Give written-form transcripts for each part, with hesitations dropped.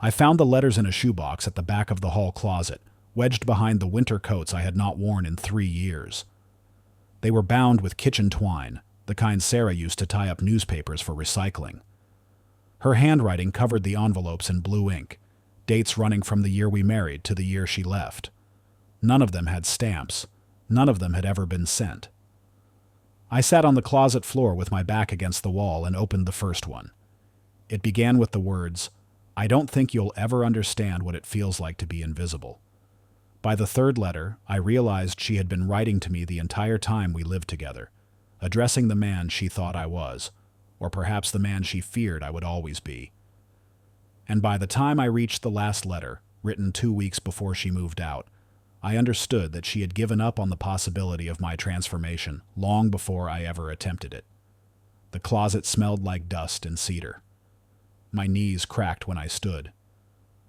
I found the letters in a shoebox at the back of the hall closet, wedged behind the winter coats I had not worn in 3 years. They were bound with kitchen twine, the kind Sarah used to tie up newspapers for recycling. Her handwriting covered the envelopes in blue ink, dates running from the year we married to the year she left. None of them had stamps. None of them had ever been sent. I sat on the closet floor with my back against the wall and opened the first one. It began with the words, "I don't think you'll ever understand what it feels like to be invisible." By the third letter, I realized she had been writing to me the entire time we lived together, addressing the man she thought I was, or perhaps the man she feared I would always be. And by the time I reached the last letter, written 2 weeks before she moved out, I understood that she had given up on the possibility of my transformation long before I ever attempted it. The closet smelled like dust and cedar. My knees cracked when I stood.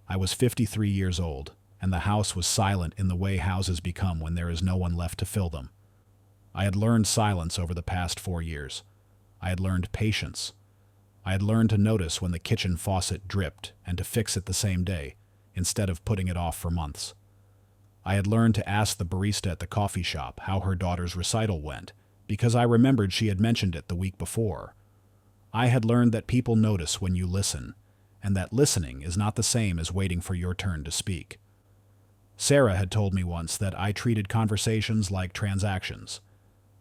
I was 53 years old, and the house was silent in the way houses become when there is no one left to fill them. I had learned silence over the past 4 years. I had learned patience. I had learned to notice when the kitchen faucet dripped and to fix it the same day, instead of putting it off for months. I had learned to ask the barista at the coffee shop how her daughter's recital went, because I remembered she had mentioned it the week before. I had learned that people notice when you listen, and that listening is not the same as waiting for your turn to speak. Sarah had told me once that I treated conversations like transactions,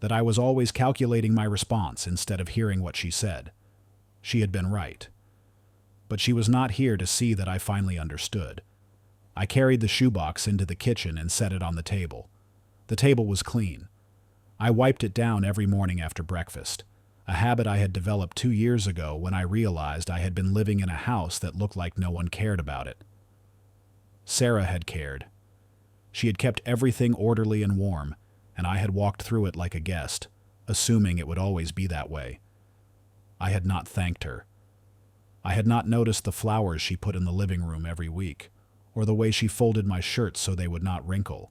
that I was always calculating my response instead of hearing what she said. She had been right. But she was not here to see that I finally understood. I carried the shoebox into the kitchen and set it on the table. The table was clean. I wiped it down every morning after breakfast, a habit I had developed 2 years ago when I realized I had been living in a house that looked like no one cared about it. Sarah had cared. She had kept everything orderly and warm, and I had walked through it like a guest, assuming it would always be that way. I had not thanked her. I had not noticed the flowers she put in the living room every week, or the way she folded my shirts so they would not wrinkle,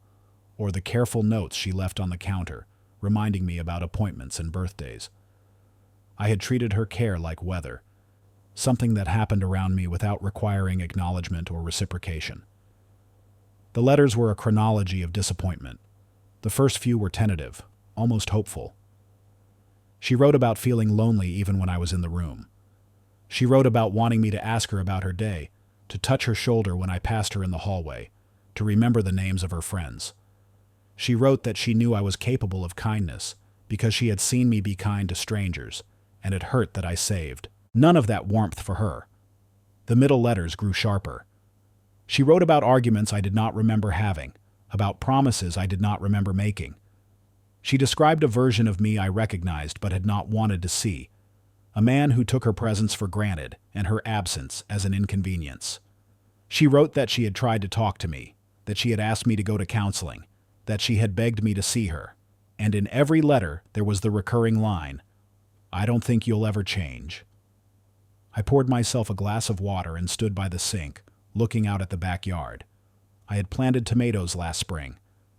or the careful notes she left on the counter, reminding me about appointments and birthdays. I had treated her care like weather, something that happened around me without requiring acknowledgement or reciprocation. The letters were a chronology of disappointment. The first few were tentative, almost hopeful. She wrote about feeling lonely even when I was in the room. She wrote about wanting me to ask her about her day, to touch her shoulder when I passed her in the hallway, to remember the names of her friends. She wrote that she knew I was capable of kindness because she had seen me be kind to strangers, and it hurt that I saved. None of that warmth for her. The middle letters grew sharper. She wrote about arguments I did not remember having, about promises I did not remember making. She described a version of me I recognized but had not wanted to see, a man who took her presence for granted and her absence as an inconvenience. She wrote that she had tried to talk to me, that she had asked me to go to counseling, that she had begged me to see her, and in every letter there was the recurring line, "I don't think you'll ever change." I poured myself a glass of water and stood by the sink, looking out at the backyard. I had planted tomatoes last spring,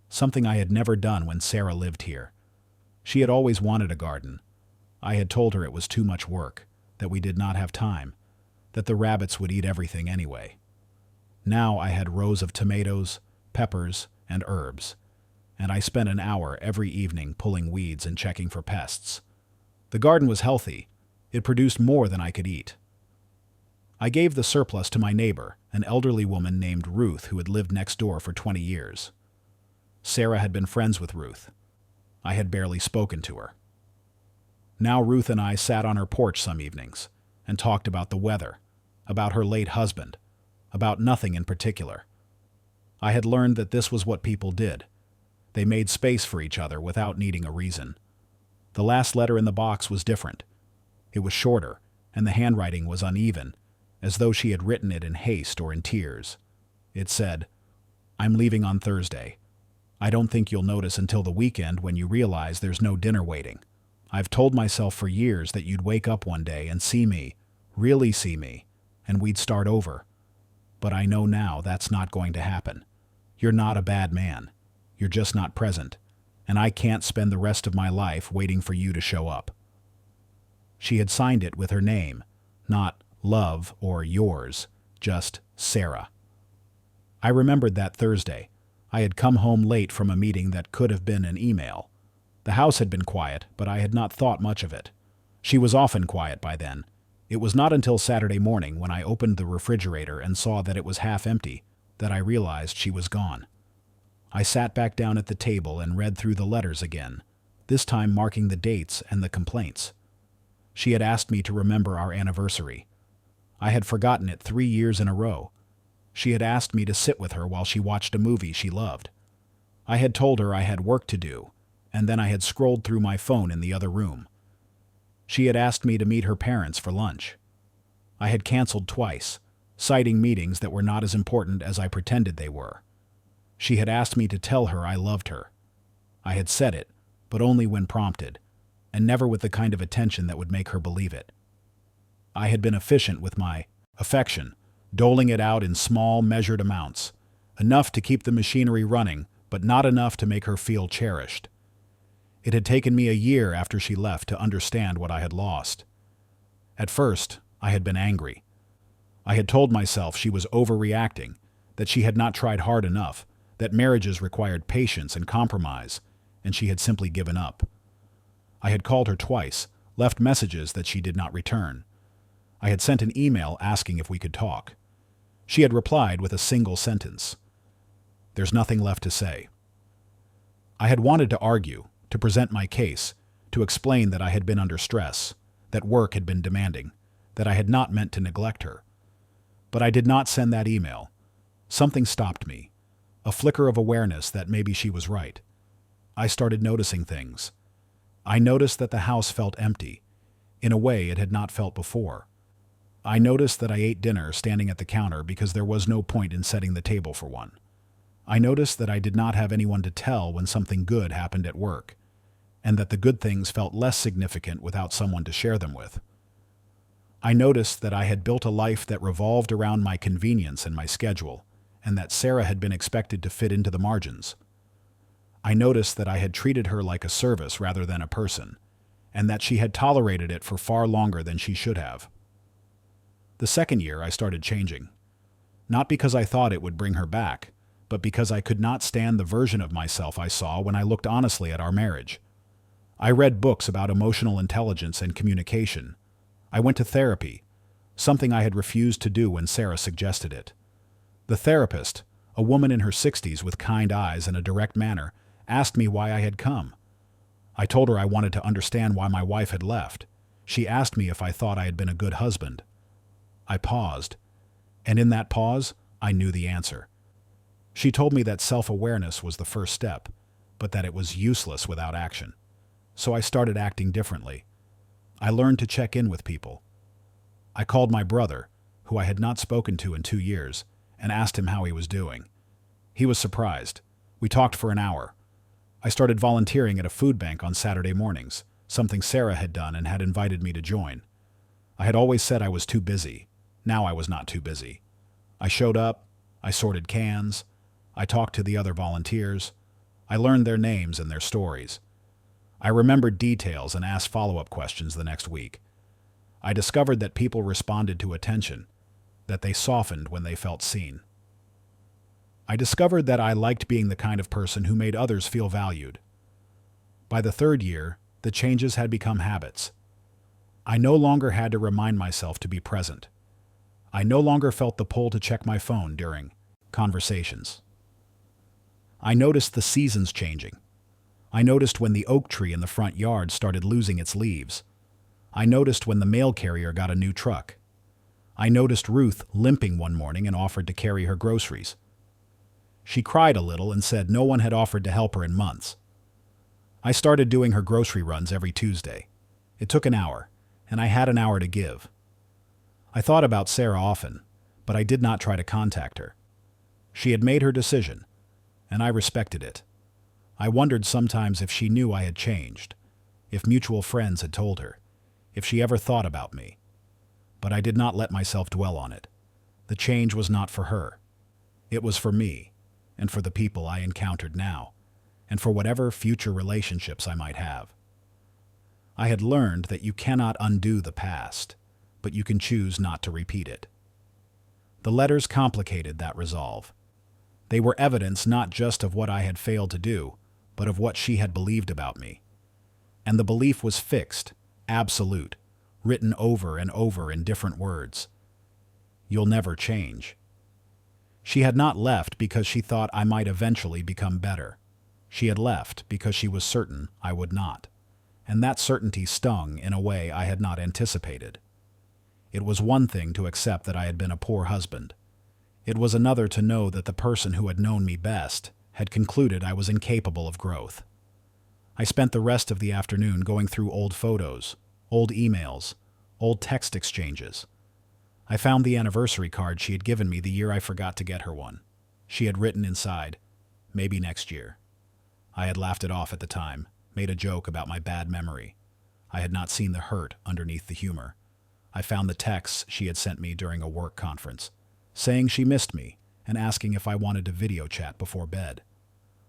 something I had never done when Sarah lived here. She had always wanted a garden. I had told her it was too much work, that we did not have time, that the rabbits would eat everything anyway. Now I had rows of tomatoes, peppers, and herbs, and I spent an hour every evening pulling weeds and checking for pests. The garden was healthy. It produced more than I could eat. I gave the surplus to my neighbor, an elderly woman named Ruth who had lived next door for 20 years. Sarah had been friends with Ruth. I had barely spoken to her. Now Ruth and I sat on her porch some evenings and talked about the weather, about her late husband, about nothing in particular. I had learned that this was what people did. They made space for each other without needing a reason. The last letter in the box was different. It was shorter, and the handwriting was uneven, as though she had written it in haste or in tears. It said, "I'm leaving on Thursday. I don't think you'll notice until the weekend when you realize there's no dinner waiting. I've told myself for years that you'd wake up one day and see me, really see me, and we'd start over. But I know now that's not going to happen. You're not a bad man. You're just not present, and I can't spend the rest of my life waiting for you to show up." She had signed it with her name, not love or yours, just Sarah. I remembered that Thursday. I had come home late from a meeting that could have been an email. The house had been quiet, but I had not thought much of it. She was often quiet by then. It was not until Saturday morning, when I opened the refrigerator and saw that it was half empty, that I realized she was gone. I sat back down at the table and read through the letters again, this time marking the dates and the complaints. She had asked me to remember our anniversary. I had forgotten it 3 years in a row. She had asked me to sit with her while she watched a movie she loved. I had told her I had work to do, and then I had scrolled through my phone in the other room. She had asked me to meet her parents for lunch. I had canceled twice, citing meetings that were not as important as I pretended they were. She had asked me to tell her I loved her. I had said it, but only when prompted, and never with the kind of attention that would make her believe it. I had been efficient with my affection, doling it out in small, measured amounts, enough to keep the machinery running, but not enough to make her feel cherished. It had taken me a year after she left to understand what I had lost. At first, I had been angry. I had told myself she was overreacting, that she had not tried hard enough, that marriages required patience and compromise, and she had simply given up. I had called her twice, left messages that she did not return. I had sent an email asking if we could talk. She had replied with a single sentence. There's nothing left to say. I had wanted to argue, to present my case, to explain that I had been under stress, that work had been demanding, that I had not meant to neglect her. But I did not send that email. Something stopped me, a flicker of awareness that maybe she was right. I started noticing things. I noticed that the house felt empty, in a way it had not felt before. I noticed that I ate dinner standing at the counter because there was no point in setting the table for one. I noticed that I did not have anyone to tell when something good happened at work, and that the good things felt less significant without someone to share them with. I noticed that I had built a life that revolved around my convenience and my schedule, and that Sarah had been expected to fit into the margins. I noticed that I had treated her like a service rather than a person, and that she had tolerated it for far longer than she should have. The second year, I started changing. Not because I thought it would bring her back, but because I could not stand the version of myself I saw when I looked honestly at our marriage. I read books about emotional intelligence and communication. I went to therapy, something I had refused to do when Sarah suggested it. The therapist, a woman in her 60s with kind eyes and a direct manner, asked me why I had come. I told her I wanted to understand why my wife had left. She asked me if I thought I had been a good husband. I paused, and in that pause, I knew the answer. She told me that self-awareness was the first step, but that it was useless without action. So I started acting differently. I learned to check in with people. I called my brother, who I had not spoken to in 2 years, and asked him how he was doing. He was surprised. We talked for an hour. I started volunteering at a food bank on Saturday mornings, something Sarah had done and had invited me to join. I had always said I was too busy. Now I was not too busy. I showed up, I sorted cans, I talked to the other volunteers, I learned their names and their stories. I remembered details and asked follow-up questions the next week. I discovered that people responded to attention, that they softened when they felt seen. I discovered that I liked being the kind of person who made others feel valued. By the third year, the changes had become habits. I no longer had to remind myself to be present. I no longer felt the pull to check my phone during conversations. I noticed the seasons changing. I noticed when the oak tree in the front yard started losing its leaves. I noticed when the mail carrier got a new truck. I noticed Ruth limping one morning and offered to carry her groceries. She cried a little and said no one had offered to help her in months. I started doing her grocery runs every Tuesday. It took an hour, and I had an hour to give. I thought about Sarah often, but I did not try to contact her. She had made her decision, and I respected it. I wondered sometimes if she knew I had changed, if mutual friends had told her, if she ever thought about me. But I did not let myself dwell on it. The change was not for her. It was for me, and for the people I encountered now, and for whatever future relationships I might have. I had learned that you cannot undo the past, but you can choose not to repeat it. The letters complicated that resolve. They were evidence not just of what I had failed to do, but of what she had believed about me. And the belief was fixed, absolute, written over and over in different words. You'll never change. She had not left because she thought I might eventually become better. She had left because she was certain I would not. And that certainty stung in a way I had not anticipated. It was one thing to accept that I had been a poor husband. It was another to know that the person who had known me best had concluded I was incapable of growth. I spent the rest of the afternoon going through old photos, old emails, old text exchanges. I found the anniversary card she had given me the year I forgot to get her one. She had written inside, "Maybe next year." I had laughed it off at the time, made a joke about my bad memory. I had not seen the hurt underneath the humor. I found the texts she had sent me during a work conference, saying she missed me and asking if I wanted to video chat before bed.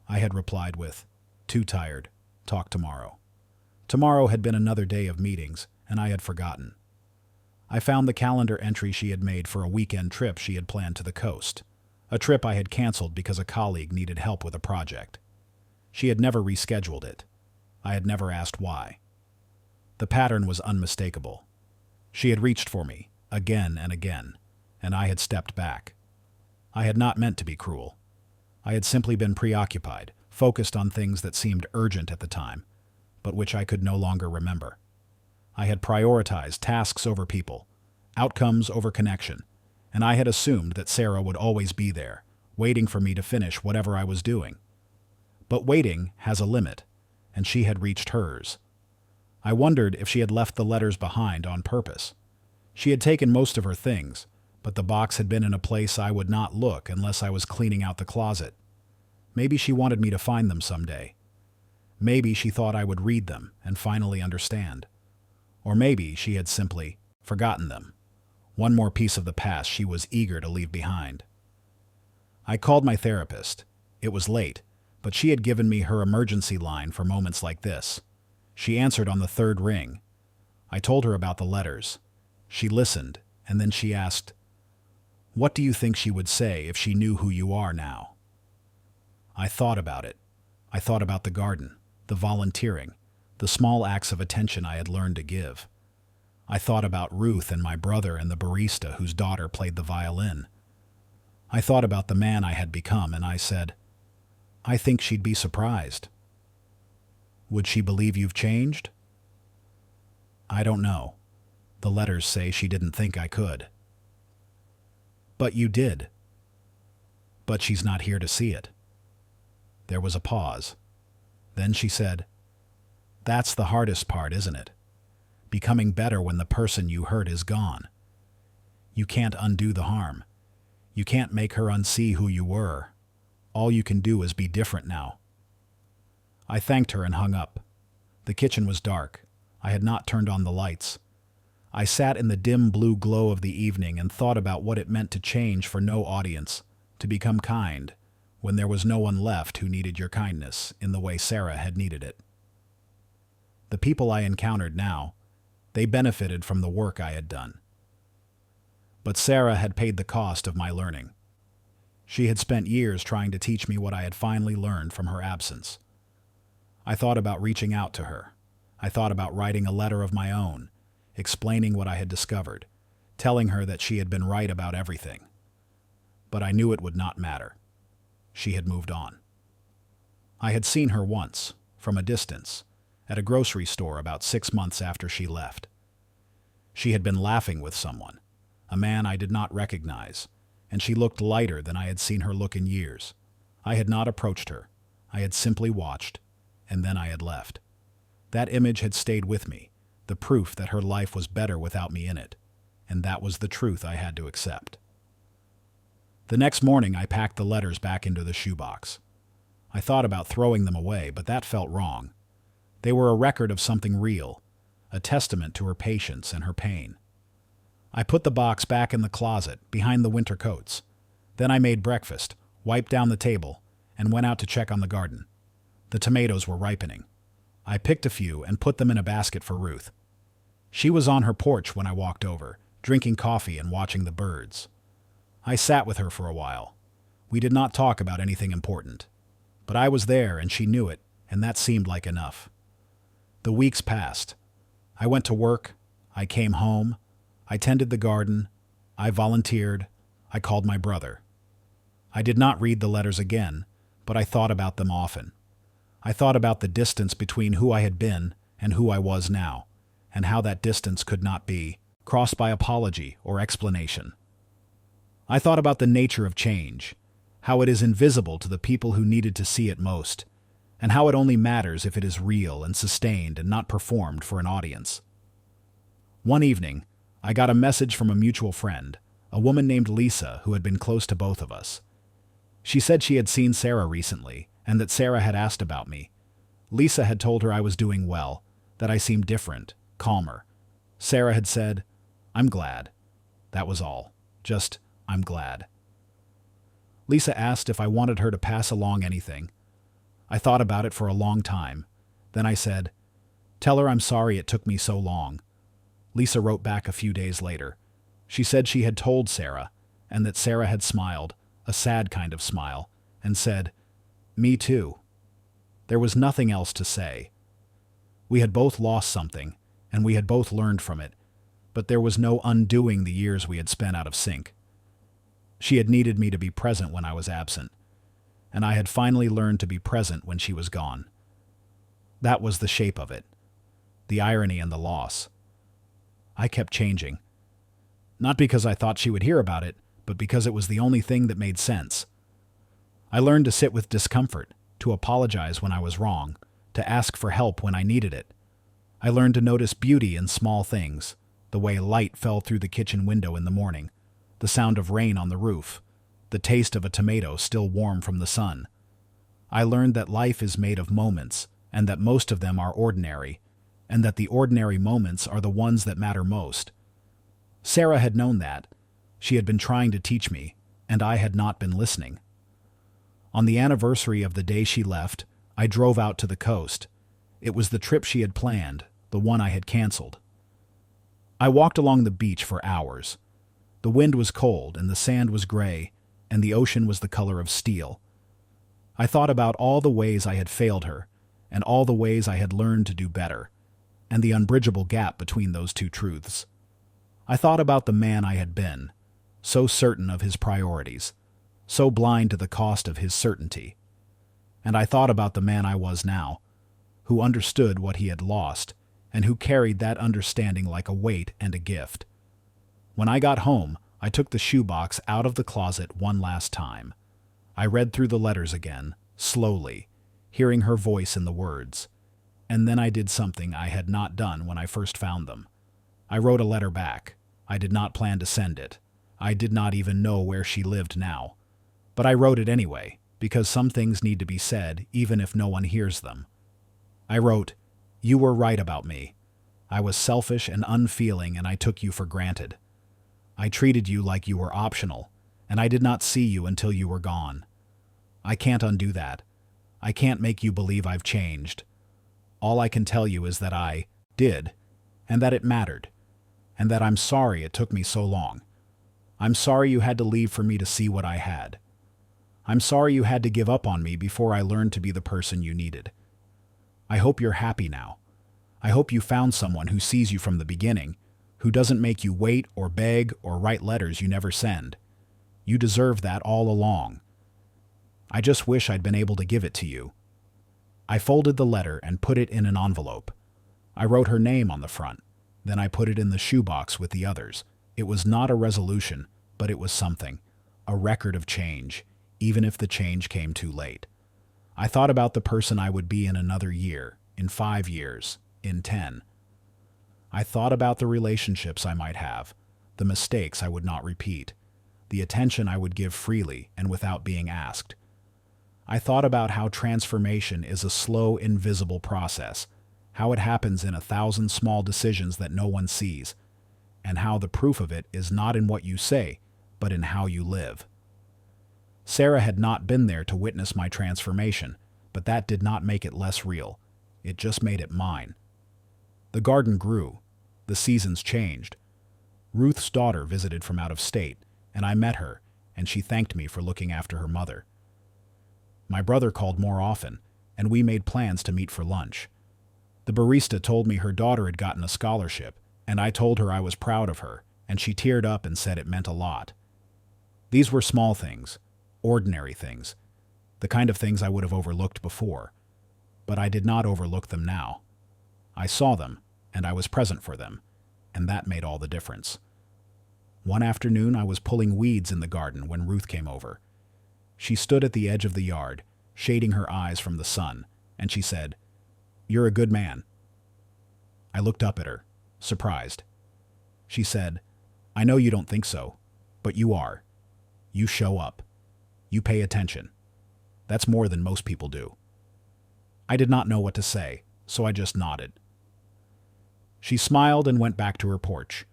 I had replied with, "Too tired. Talk tomorrow." Tomorrow had been another day of meetings, and I had forgotten. I found the calendar entry she had made for a weekend trip she had planned to the coast, a trip I had canceled because a colleague needed help with a project. She had never rescheduled it. I had never asked why. The pattern was unmistakable. She had reached for me, again and again, and I had stepped back. I had not meant to be cruel. I had simply been preoccupied, focused on things that seemed urgent at the time, but which I could no longer remember. I had prioritized tasks over people, outcomes over connection, and I had assumed that Sarah would always be there, waiting for me to finish whatever I was doing. But waiting has a limit, and she had reached hers. I wondered if she had left the letters behind on purpose. She had taken most of her things, but the box had been in a place I would not look unless I was cleaning out the closet. Maybe she wanted me to find them someday. Maybe she thought I would read them and finally understand. Or maybe she had simply forgotten them. One more piece of the past she was eager to leave behind. I called my therapist. It was late, but she had given me her emergency line for moments like this. She answered on the third ring. I told her about the letters. She listened, and then she asked, "What do you think she would say if she knew who you are now?" I thought about it. I thought about the garden, the volunteering, the small acts of attention I had learned to give. I thought about Ruth and my brother and the barista whose daughter played the violin. I thought about the man I had become, and I said, "I think she'd be surprised." Would she believe you've changed? I don't know. The letters say she didn't think I could. But you did. But she's not here to see it. There was a pause. Then she said, "That's the hardest part, isn't it? Becoming better when the person you hurt is gone. You can't undo the harm. You can't make her unsee who you were. All you can do is be different now." I thanked her and hung up. The kitchen was dark. I had not turned on the lights. I sat in the dim blue glow of the evening and thought about what it meant to change for no audience, to become kind, when there was no one left who needed your kindness in the way Sarah had needed it. The people I encountered now, they benefited from the work I had done. But Sarah had paid the cost of my learning. She had spent years trying to teach me what I had finally learned from her absence. I thought about reaching out to her. I thought about writing a letter of my own, explaining what I had discovered, telling her that she had been right about everything. But I knew it would not matter. She had moved on. I had seen her once, from a distance, at a grocery store about 6 months after she left. She had been laughing with someone, a man I did not recognize, and she looked lighter than I had seen her look in years. I had not approached her. I had simply watched, and then I had left. That image had stayed with me, the proof that her life was better without me in it, and that was the truth I had to accept. The next morning I packed the letters back into the shoebox. I thought about throwing them away, but that felt wrong. They were a record of something real, a testament to her patience and her pain. I put the box back in the closet, behind the winter coats. Then I made breakfast, wiped down the table, and went out to check on the garden. The tomatoes were ripening. I picked a few and put them in a basket for Ruth. She was on her porch when I walked over, drinking coffee and watching the birds. I sat with her for a while. We did not talk about anything important. But I was there and she knew it, and that seemed like enough. The weeks passed. I went to work. I came home. I tended the garden. I volunteered. I called my brother. I did not read the letters again, but I thought about them often. I thought about the distance between who I had been and who I was now, and how that distance could not be crossed by apology or explanation. I thought about the nature of change, how it is invisible to the people who needed to see it most, and how it only matters if it is real and sustained and not performed for an audience. One evening, I got a message from a mutual friend, a woman named Lisa who had been close to both of us. She said she had seen Sarah recently and that Sarah had asked about me. Lisa had told her I was doing well, that I seemed different, calmer. Sarah had said, "I'm glad." That was all. Just, "I'm glad." Lisa asked if I wanted her to pass along anything. I thought about it for a long time. Then I said, "Tell her I'm sorry it took me so long." Lisa wrote back a few days later. She said she had told Sarah, and that Sarah had smiled, a sad kind of smile, and said, "Me too." There was nothing else to say. We had both lost something, and we had both learned from it, but there was no undoing the years we had spent out of sync. She had needed me to be present when I was absent, and I had finally learned to be present when she was gone. That was the shape of it, the irony and the loss. I kept changing. Not because I thought she would hear about it, but because it was the only thing that made sense. I learned to sit with discomfort, to apologize when I was wrong, to ask for help when I needed it. I learned to notice beauty in small things, the way light fell through the kitchen window in the morning, the sound of rain on the roof, the taste of a tomato still warm from the sun. I learned that life is made of moments, and that most of them are ordinary, and that the ordinary moments are the ones that matter most. Sarah had known that. She had been trying to teach me, and I had not been listening. On the anniversary of the day she left, I drove out to the coast. It was the trip she had planned, the one I had canceled. I walked along the beach for hours. The wind was cold, and the sand was gray, and the ocean was the color of steel. I thought about all the ways I had failed her, and all the ways I had learned to do better, and the unbridgeable gap between those two truths. I thought about the man I had been, so certain of his priorities, so blind to the cost of his certainty. And I thought about the man I was now, who understood what he had lost, and who carried that understanding like a weight and a gift. When I got home, I took the shoebox out of the closet one last time. I read through the letters again, slowly, hearing her voice in the words. And then I did something I had not done when I first found them. I wrote a letter back. I did not plan to send it. I did not even know where she lived now. But I wrote it anyway, because some things need to be said even if no one hears them. I wrote, "You were right about me. I was selfish and unfeeling, and I took you for granted. I treated you like you were optional, and I did not see you until you were gone. I can't undo that. I can't make you believe I've changed. All I can tell you is that I did, and that it mattered, and that I'm sorry it took me so long. I'm sorry you had to leave for me to see what I had. I'm sorry you had to give up on me before I learned to be the person you needed. I hope you're happy now. I hope you found someone who sees you from the beginning, who doesn't make you wait or beg or write letters you never send. You deserve that all along. I just wish I'd been able to give it to you." I folded the letter and put it in an envelope. I wrote her name on the front. Then I put it in the shoebox with the others. It was not a resolution, but it was something, a record of change, even if the change came too late. I thought about the person I would be in another year, in 5 years, in 10. I thought about the relationships I might have, the mistakes I would not repeat, the attention I would give freely and without being asked. I thought about how transformation is a slow, invisible process, how it happens in 1,000 small decisions that no one sees, and how the proof of it is not in what you say, but in how you live. Sarah had not been there to witness my transformation, but that did not make it less real. It just made it mine. The garden grew. The seasons changed. Ruth's daughter visited from out of state, and I met her, and she thanked me for looking after her mother. My brother called more often, and we made plans to meet for lunch. The barista told me her daughter had gotten a scholarship, and I told her I was proud of her, and she teared up and said it meant a lot. These were small things, ordinary things, the kind of things I would have overlooked before, but I did not overlook them now. I saw them, and I was present for them, and that made all the difference. One afternoon I was pulling weeds in the garden when Ruth came over. She stood at the edge of the yard, shading her eyes from the sun, and she said, "You're a good man." I looked up at her, surprised. She said, "I know you don't think so, but you are. You show up. You pay attention. That's more than most people do." I did not know what to say, so I just nodded. She smiled and went back to her porch.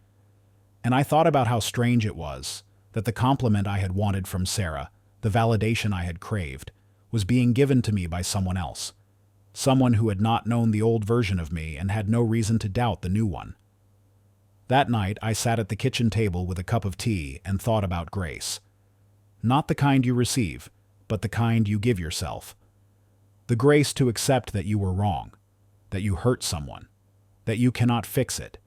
And I thought about how strange it was that the compliment I had wanted from Sarah, the validation I had craved, was being given to me by someone else. Someone who had not known the old version of me and had no reason to doubt the new one. That night, I sat at the kitchen table with a cup of tea and thought about grace. Not the kind you receive, but the kind you give yourself. The grace to accept that you were wrong, that you hurt someone, that you cannot fix it,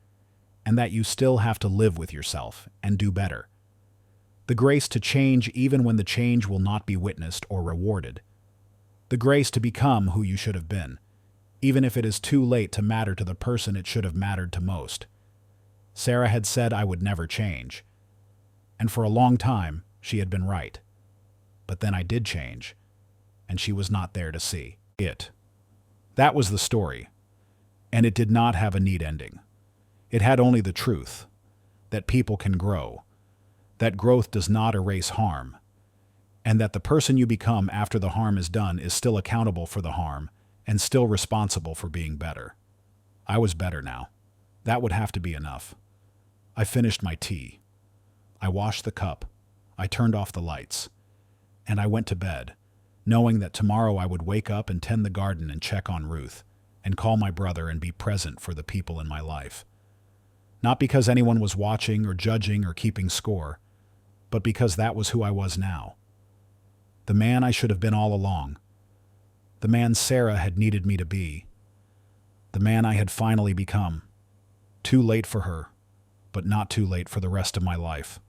and that you still have to live with yourself and do better. The grace to change even when the change will not be witnessed or rewarded. The grace to become who you should have been, even if it is too late to matter to the person it should have mattered to most. Sarah had said I would never change, and for a long time she had been right. But then I did change, and she was not there to see it. That was the story, and it did not have a neat ending. It had only the truth, that people can grow, that growth does not erase harm, and that the person you become after the harm is done is still accountable for the harm and still responsible for being better. I was better now. That would have to be enough. I finished my tea. I washed the cup. I turned off the lights. And I went to bed, knowing that tomorrow I would wake up and tend the garden and check on Ruth, and call my brother and be present for the people in my life. Not because anyone was watching or judging or keeping score, but because that was who I was now. The man I should have been all along. The man Sarah had needed me to be. The man I had finally become. Too late for her, but not too late for the rest of my life.